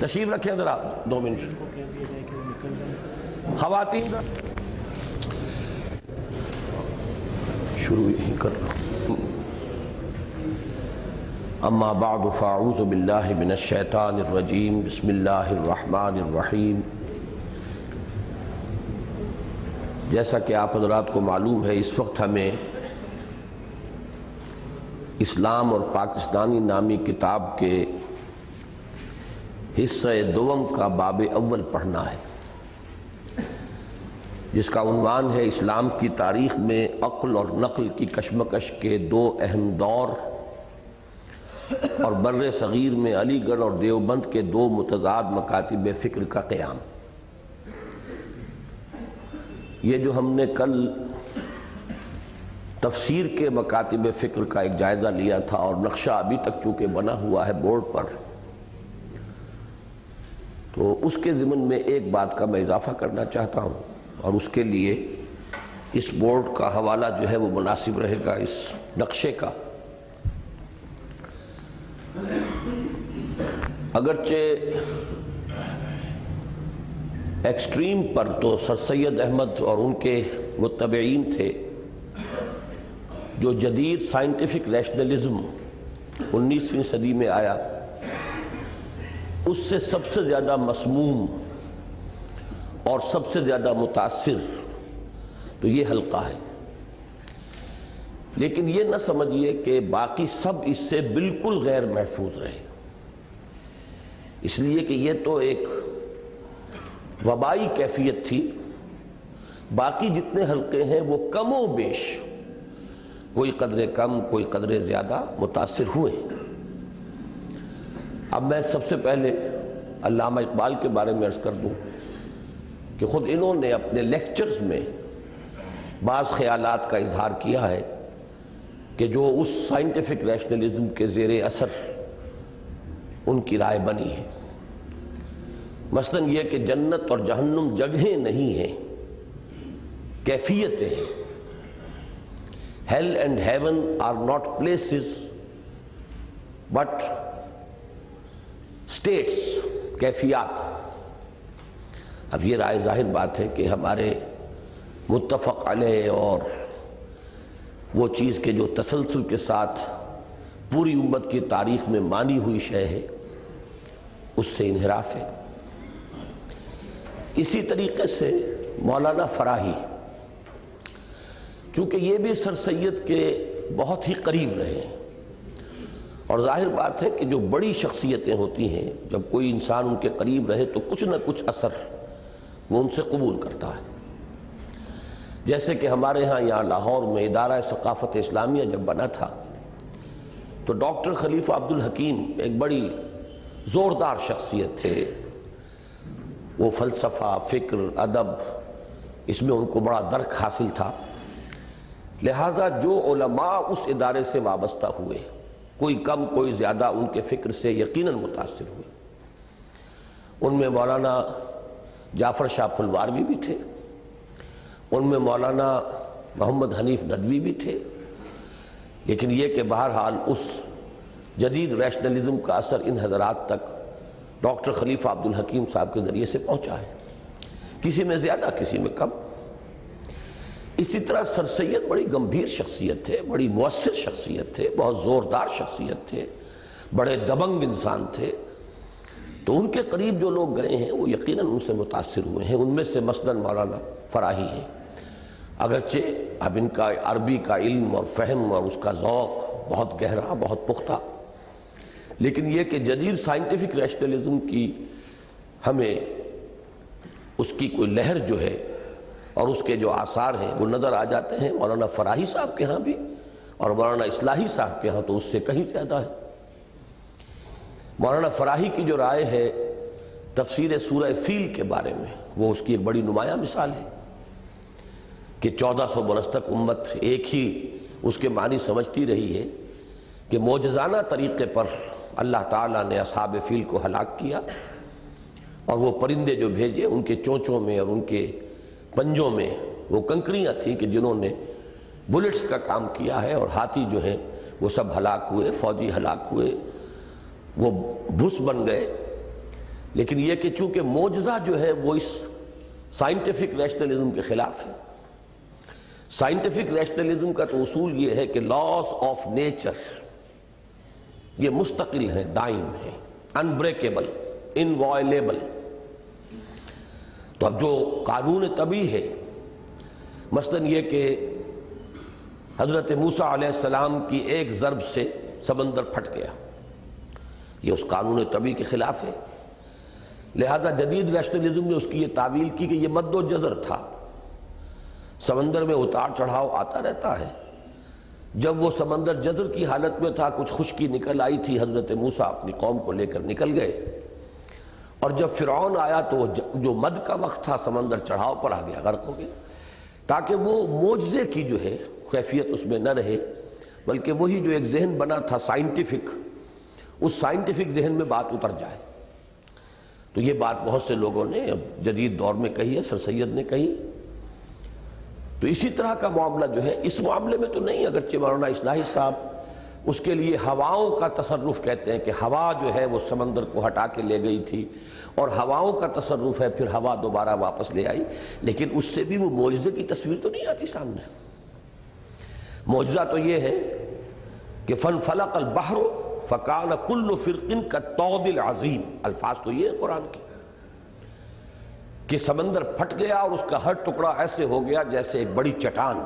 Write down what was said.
تشریف رکھیں ذرا 2 منٹ. خواتین شروع ہی کر رہا ہوں. اما بعد فاعوذ باللہ من الشیطان الرجیم بسم اللہ الرحمن الرحیم. جیسا کہ آپ حضرات کو معلوم ہے اس وقت ہمیں اسلام اور پاکستانی نامی کتاب کے حصہ دوم کا باب اول پڑھنا ہے، جس کا عنوان ہے اسلام کی تاریخ میں عقل اور نقل کی کشمکش کے 2 اہم دور اور بر صغیر میں علی گڑھ اور دیوبند کے 2 متضاد مکاتب فکر کا قیام. یہ جو ہم نے کل تفسیر کے مکاتب فکر کا ایک جائزہ لیا تھا اور نقشہ ابھی تک چونکہ بنا ہوا ہے بورڈ پر، تو اس کے ضمن میں ایک بات کا میں اضافہ کرنا چاہتا ہوں، اور اس کے لیے اس بورڈ کا حوالہ جو ہے وہ مناسب رہے گا اس نقشے کا. اگرچہ ایکسٹریم پر تو سر سید احمد اور ان کے متبعین تھے، جو جدید سائنٹیفک ریشنلزم 19ویں صدی میں آیا، اس سے سب سے زیادہ مسموم اور سب سے زیادہ متاثر تو یہ حلقہ ہے. لیکن یہ نہ سمجھیے کہ باقی سب اس سے بالکل غیر محفوظ رہے، اس لیے کہ یہ تو ایک وبائی کیفیت تھی. باقی جتنے حلقے ہیں وہ کم و بیش کوئی قدرے کم کوئی قدرے زیادہ متاثر ہوئے. اب میں سب سے پہلے علامہ اقبال کے بارے میں عرض کر دوں کہ خود انہوں نے اپنے لیکچرز میں بعض خیالات کا اظہار کیا ہے کہ جو اس سائنٹیفک ریشنلزم کے زیر اثر ان کی رائے بنی ہے. مثلا یہ کہ جنت اور جہنم جگہیں نہیں ہیں، کیفیتیں ہیں. Hell and heaven are not places but states، کیفیات. اب یہ رائے ظاہر بات ہے کہ ہمارے متفق علیہ اور وہ چیز کے جو تسلسل کے ساتھ پوری امت کی تاریخ میں مانی ہوئی شے ہے، اس سے انحراف ہے. اسی طریقے سے مولانا فراہی، چونکہ یہ بھی سر سید کے بہت ہی قریب رہے ہیں، اور ظاہر بات ہے کہ جو بڑی شخصیتیں ہوتی ہیں جب کوئی انسان ان کے قریب رہے تو کچھ نہ کچھ اثر وہ ان سے قبول کرتا ہے. جیسے کہ ہمارے ہاں یہاں لاہور میں ادارہ ثقافت اسلامیہ جب بنا تھا تو ڈاکٹر خلیفہ عبدالحکیم ایک بڑی زوردار شخصیت تھے. وہ فلسفہ، فکر، ادب، اس میں ان کو بڑا درک حاصل تھا. لہذا جو علماء اس ادارے سے وابستہ ہوئے، کوئی کم کوئی زیادہ ان کے فکر سے یقیناً متاثر ہوئے. ان میں مولانا جعفر شاہ پھلواروی بھی تھے، ان میں مولانا محمد حنیف ندوی بھی تھے. لیکن یہ کہ بہرحال اس جدید ریشنلزم کا اثر ان حضرات تک ڈاکٹر خلیفہ عبدالحکیم صاحب کے ذریعے سے پہنچا ہے، کسی میں زیادہ کسی میں کم. اسی طرح سر سید بڑی گمبھیر شخصیت تھے، بڑی مؤثر شخصیت تھے، بہت زوردار شخصیت تھے، بڑے دبنگ انسان تھے. تو ان کے قریب جو لوگ گئے ہیں وہ یقیناً ان سے متاثر ہوئے ہیں. ان میں سے مثلا مولانا فراہی ہیں. اگرچہ اب ان کا عربی کا علم اور فہم اور اس کا ذوق بہت گہرا، بہت پختہ، لیکن یہ کہ جدید سائنٹیفک ریشنلزم کی ہمیں اس کی کوئی لہر جو ہے اور اس کے جو آثار ہیں وہ نظر آ جاتے ہیں مولانا فراہی صاحب کے ہاں بھی، اور مولانا اصلاحی صاحب کے ہاں تو اس سے کہیں زیادہ ہے. مولانا فراہی کی جو رائے ہے تفسیر سورہ فیل کے بارے میں، وہ اس کی ایک بڑی نمایاں مثال ہے کہ 1400 برس تک امت ایک ہی اس کے معنی سمجھتی رہی ہے کہ معجزانہ طریقے پر اللہ تعالیٰ نے اصحاب فیل کو ہلاک کیا، اور وہ پرندے جو بھیجے ان کے چونچوں میں اور ان کے پنجوں میں وہ کنکریاں تھیں کہ جنہوں نے بلٹس کا کام کیا ہے، اور ہاتھی جو ہیں وہ سب ہلاک ہوئے، فوجی ہلاک ہوئے، وہ بھس بن گئے. لیکن یہ کہ چونکہ معجزہ جو ہے وہ اس سائنٹیفک ریشنلزم کے خلاف ہے. سائنٹیفک ریشنلزم کا تو اصول یہ ہے کہ لاز آف نیچر یہ مستقل ہے، دائم ہے، انبریکیبل، انوائلیبل. تو اب جو قانون طبیعی ہے، مثلاً یہ کہ حضرت موسیٰ علیہ السلام کی ایک ضرب سے سمندر پھٹ گیا، یہ اس قانون طبیعی کے خلاف ہے. لہذا جدید ریشنلزم نے اس کی یہ تعویل کی کہ یہ مد و جزر تھا، سمندر میں اتار چڑھاؤ آتا رہتا ہے. جب وہ سمندر جزر کی حالت میں تھا، کچھ خشکی نکل آئی تھی، حضرت موسیٰ اپنی قوم کو لے کر نکل گئے، اور جب فرعون آیا تو جو مد کا وقت تھا سمندر چڑھاؤ پر آ گیا، غرق ہو گیا. تاکہ وہ معجزے کی جو ہے کیفیت اس میں نہ رہے، بلکہ وہی جو ایک ذہن بنا تھا سائنٹیفک، اس سائنٹیفک ذہن میں بات اتر جائے. تو یہ بات بہت سے لوگوں نے اب جدید دور میں کہی ہے، سر سید نے کہی. تو اسی طرح کا معاملہ جو ہے اس معاملے میں تو نہیں، اگرچہ مولانا اصلاحی صاحب اس کے لیے ہواؤں کا تصرف کہتے ہیں کہ ہوا جو ہے وہ سمندر کو ہٹا کے لے گئی تھی، اور ہواؤں کا تصرف ہے پھر ہوا دوبارہ واپس لے آئی. لیکن اس سے بھی وہ معجزے کی تصویر تو نہیں آتی سامنے. معجزہ تو یہ ہے کہ فانفلق البحر فکان کل فرق کالطود العظیم، الفاظ تو یہ ہے قرآن کے، کہ سمندر پھٹ گیا اور اس کا ہر ٹکڑا ایسے ہو گیا جیسے ایک بڑی چٹان.